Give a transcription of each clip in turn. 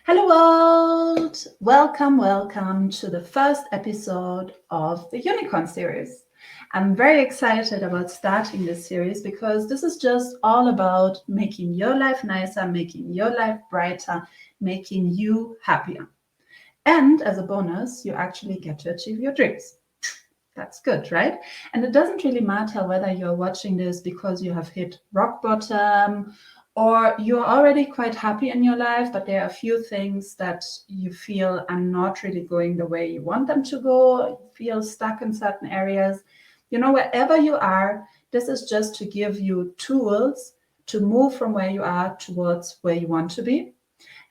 Hello world! Welcome to the first episode of the Unicorn series. I'm very excited about starting this series because this is just all about making your life nicer, making your life brighter, making you happier. And as a bonus, you actually get to achieve your dreams. That's good, right? And it doesn't really matter whether you're watching this because you have hit rock bottom or you're already quite happy in your life, but there are a few things that you feel are not really going the way you want them to go, you feel stuck in certain areas. Wherever you are, this is just to give you tools to move from where you are towards where you want to be.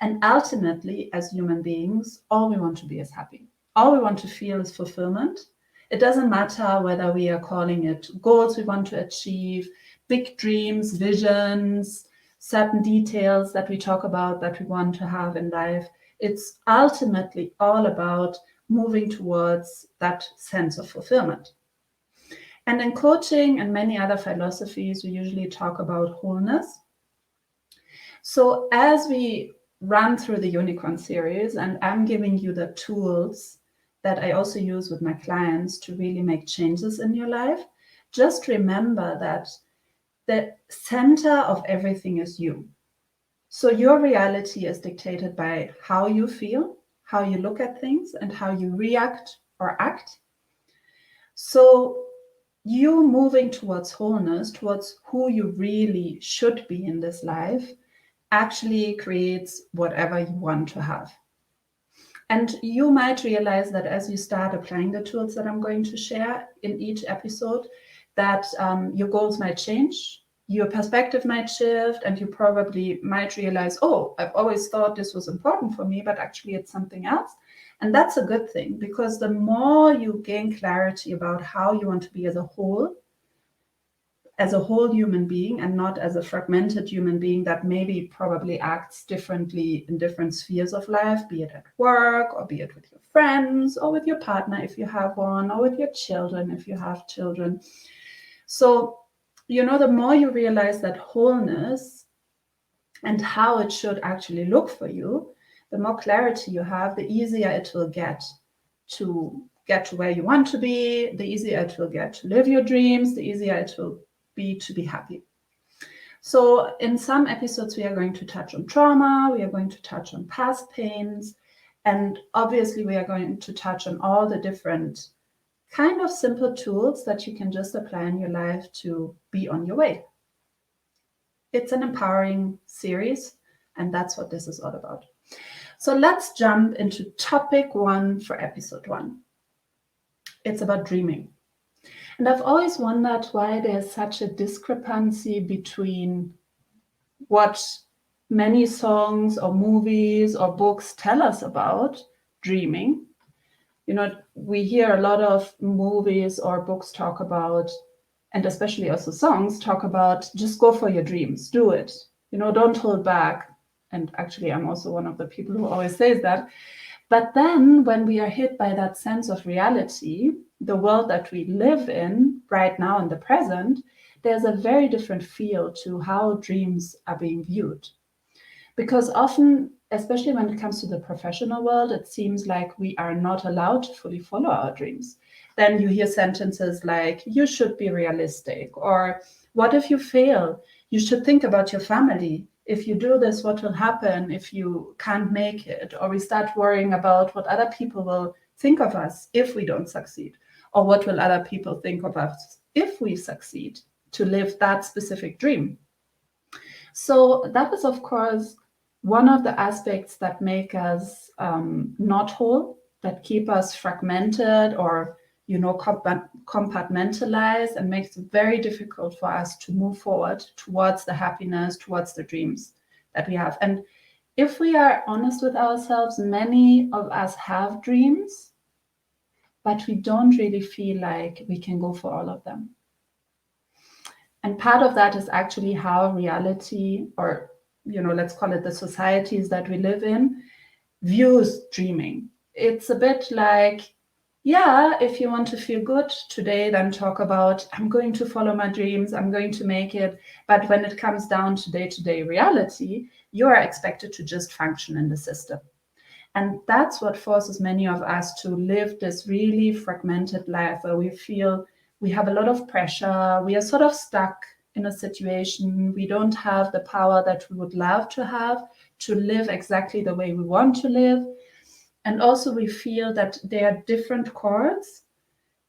And ultimately, as human beings, all we want to be is happy. All we want to feel is fulfillment. It doesn't matter whether we are calling it goals we want to achieve, big dreams, visions, certain details that we talk about that we want to have in life. It's ultimately all about moving towards that sense of fulfillment. And in coaching and many other philosophies, we usually talk about wholeness. So as we run through the Unicorn series, and I'm giving you the tools that I also use with my clients to really make changes in your life, just remember that the center of everything is you. So your reality is dictated by how you feel, how you look at things, and how you react or act. So you moving towards wholeness, towards who you really should be in this life, actually creates whatever you want to have. And you might realize that as you start applying the tools that I'm going to share in each episode, that your goals might change, your perspective might shift, and you probably might realize, oh, I've always thought this was important for me, but actually it's something else. And that's a good thing, because the more you gain clarity about how you want to be as a whole human being, and not as a fragmented human being that maybe probably acts differently in different spheres of life, be it at work or be it with your friends or with your partner if you have one, or with your children if you have children. So, the more you realize that wholeness and how it should actually look for you, the more clarity you have, the easier it will get to where you want to be, the easier it will get to live your dreams, the easier it will be to be happy. So in some episodes, we are going to touch on trauma, we are going to touch on past pains, and obviously we are going to touch on all the different kind of simple tools that you can just apply in your life to be on your way. It's an empowering series, and that's what this is all about. So let's jump into topic 1 for episode 1. It's about dreaming. And I've always wondered why there's such a discrepancy between what many songs or movies or books tell us about dreaming. We hear a lot of movies or books talk about, and especially also songs talk about, just go for your dreams, do it. Don't hold back. And actually, I'm also one of the people who always says that. But then when we are hit by that sense of reality, the world that we live in right now in the present, there's a very different feel to how dreams are being viewed. Because often, especially when it comes to the professional world, it seems like we are not allowed to fully follow our dreams. Then you hear sentences like, you should be realistic, or what if you fail? You should think about your family. If you do this, what will happen if you can't make it? Or we start worrying about what other people will think of us if we don't succeed. Or what will other people think of us if we succeed to live that specific dream? So that is, of course, one of the aspects that make us not whole, that keep us fragmented or compartmentalized, and makes it very difficult for us to move forward towards the happiness, towards the dreams that we have. And if we are honest with ourselves, many of us have dreams, but we don't really feel like we can go for all of them. And part of that is actually how reality, or let's call it the societies that we live in, views dreaming. It's a bit like, yeah, if you want to feel good today, then talk about, I'm going to follow my dreams, I'm going to make it. But when it comes down to day-to-day reality, you are expected to just function in the system. And that's what forces many of us to live this really fragmented life where we feel we have a lot of pressure, we are sort of stuck in a situation, we don't have the power that we would love to have to live exactly the way we want to live. And also we feel that there are different cords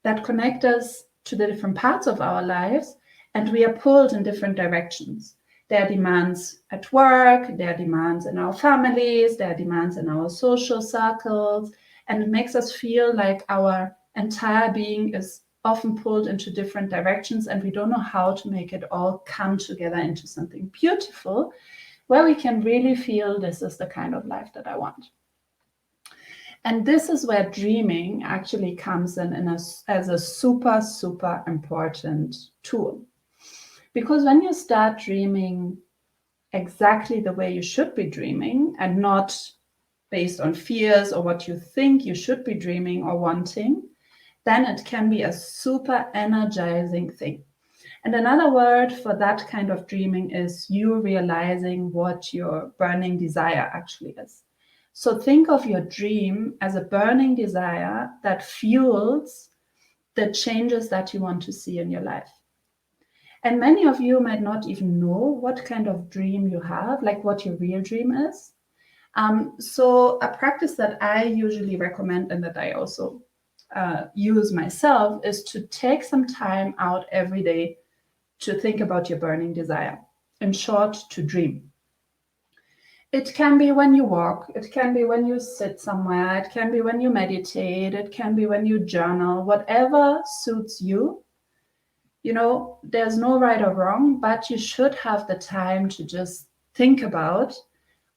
that connect us to the different parts of our lives, and we are pulled in different directions. There are demands at work, there are demands in our families, there are demands in our social circles, and it makes us feel like our entire being is often pulled into different directions, and we don't know how to make it all come together into something beautiful where we can really feel this is the kind of life that I want. And this is where dreaming actually comes in as a super, super important tool. Because when you start dreaming exactly the way you should be dreaming and not based on fears or what you think you should be dreaming or wanting, then it can be a super energizing thing. And another word for that kind of dreaming is you realizing what your burning desire actually is. So think of your dream as a burning desire that fuels the changes that you want to see in your life. And many of you might not even know what kind of dream you have, like what your real dream is. So a practice that I usually recommend and that I also use myself is to take some time out every day to think about your burning desire. In short, to dream. It can be when you walk, it can be when you sit somewhere, it can be when you meditate, it can be when you journal, whatever suits you. You know, there's no right or wrong, but you should have the time to just think about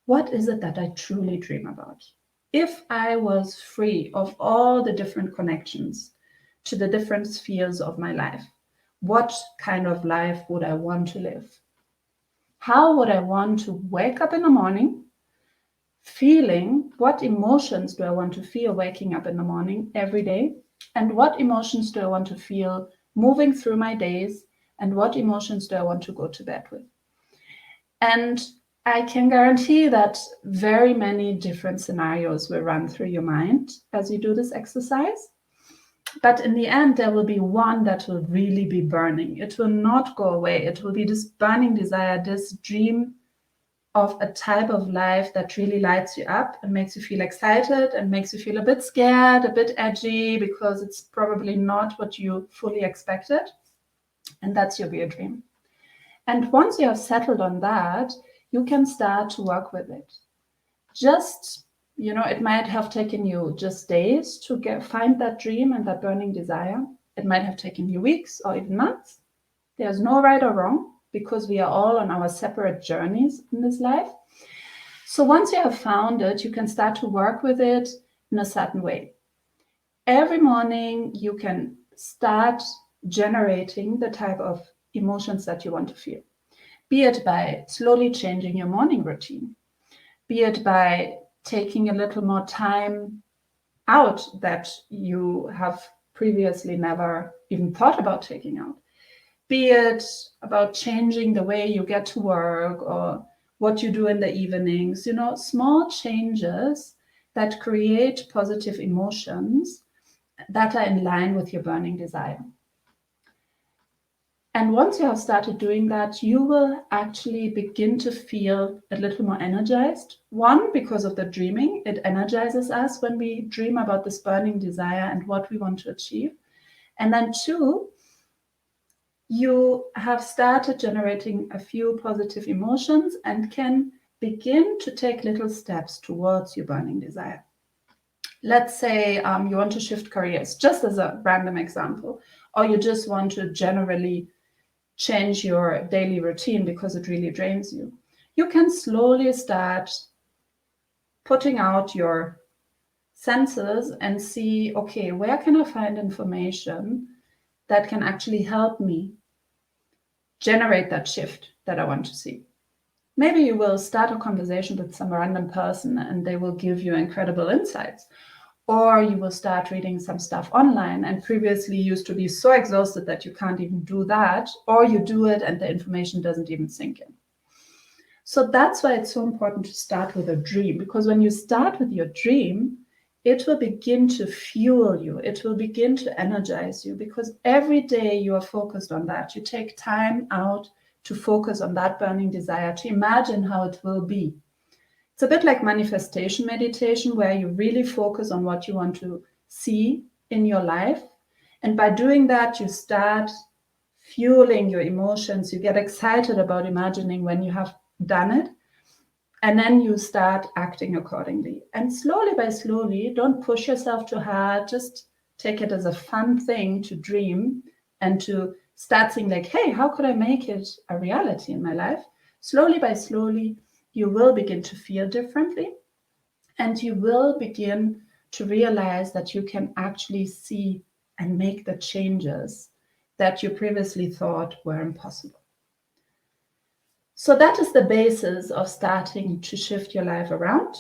what is it that I truly dream about. If I was free of all the different connections to the different spheres of my life, what kind of life would I want to live? How would I want to wake up in the morning feeling? What emotions do I want to feel waking up in the morning every day? And what emotions do I want to feel moving through my days? And what emotions do I want to go to bed with? And I can guarantee that very many different scenarios will run through your mind as you do this exercise. But in the end, there will be one that will really be burning. It will not go away. It will be this burning desire, this dream of a type of life that really lights you up and makes you feel excited and makes you feel a bit scared, a bit edgy, because it's probably not what you fully expected. And that's your real dream. And once you have settled on that, you can start to work with it. Just, you know, it might have taken you just days to find that dream and that burning desire. It might have taken you weeks or even months. There's no right or wrong, because we are all on our separate journeys in this life. So once you have found it, you can start to work with it in a certain way. Every morning, you can start generating the type of emotions that you want to feel, be it by slowly changing your morning routine, be it by taking a little more time out that you have previously never even thought about taking out, be it about changing the way you get to work or what you do in the evenings, you know, small changes that create positive emotions that are in line with your burning desire. And once you have started doing that, you will actually begin to feel a little more energized. One, because of the dreaming, it energizes us when we dream about this burning desire and what we want to achieve. And then two, you have started generating a few positive emotions and can begin to take little steps towards your burning desire. Let's say you want to shift careers, just as a random example, or you just want to generally change your daily routine because it really drains you. You can slowly start putting out your senses and see, okay, where can I find information that can actually help me generate that shift that I want to see? Maybe you will start a conversation with some random person and they will give you incredible insights. Or you will start reading some stuff online and previously used to be so exhausted that you can't even do that, or you do it and the information doesn't even sink in. So that's why it's so important to start with a dream, because when you start with your dream, it will begin to fuel you. It will begin to energize you, because every day you are focused on that. You take time out to focus on that burning desire, to imagine how it will be. It's a bit like manifestation meditation, where you really focus on what you want to see in your life. And by doing that, you start fueling your emotions. You get excited about imagining when you have done it. And then you start acting accordingly. And slowly by slowly, don't push yourself too hard. Just take it as a fun thing to dream and to start saying like, hey, how could I make it a reality in my life? Slowly by slowly, you will begin to feel differently. And you will begin to realize that you can actually see and make the changes that you previously thought were impossible. So that is the basis of starting to shift your life around.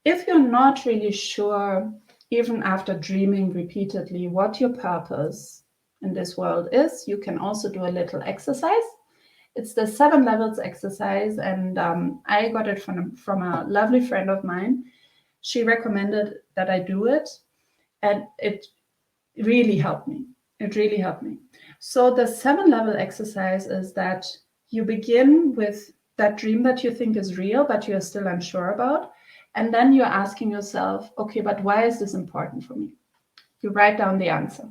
If you're not really sure, even after dreaming repeatedly, what your purpose in this world is, you can also do a little exercise. It's the 7 levels exercise, and I got it from a lovely friend of mine. She recommended that I do it, and it really helped me. It really helped me. So the 7 level exercise is that you begin with that dream that you think is real, but you're still unsure about. And then you're asking yourself, okay, but why is this important for me? You write down the answer.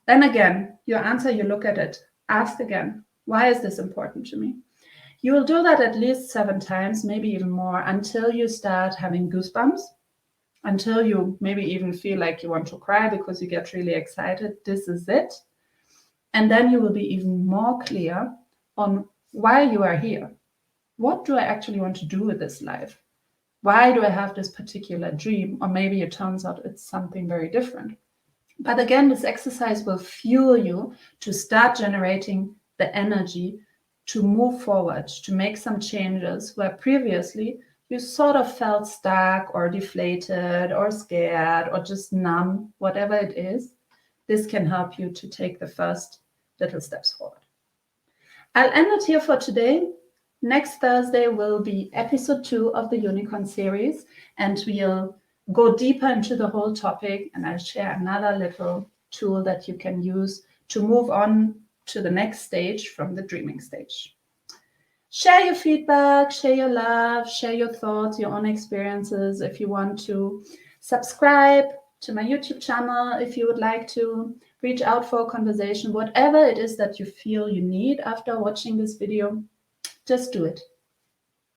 Then again, your answer, you look at it, ask again, why is this important to me? You will do that at least 7 times, maybe even more, until you start having goosebumps, until you maybe even feel like you want to cry because you get really excited. This is it. And then you will be even more clear on why you are here. What do I actually want to do with this life? Why do I have this particular dream? Or maybe it turns out it's something very different. But again, this exercise will fuel you to start generating the energy to move forward, to make some changes where previously you sort of felt stuck or deflated or scared or just numb, whatever it is. This can help you to take the first little steps forward. I'll end it here for today. Next Thursday will be episode 2 of the Unicorn series, and we'll go deeper into the whole topic, and I'll share another little tool that you can use to move on to the next stage from the dreaming stage. Share your feedback, share your love, share your thoughts, your own experiences. If you want to subscribe to my YouTube channel, if you would like to reach out for a conversation, whatever it is that you feel you need after watching this video, just do it.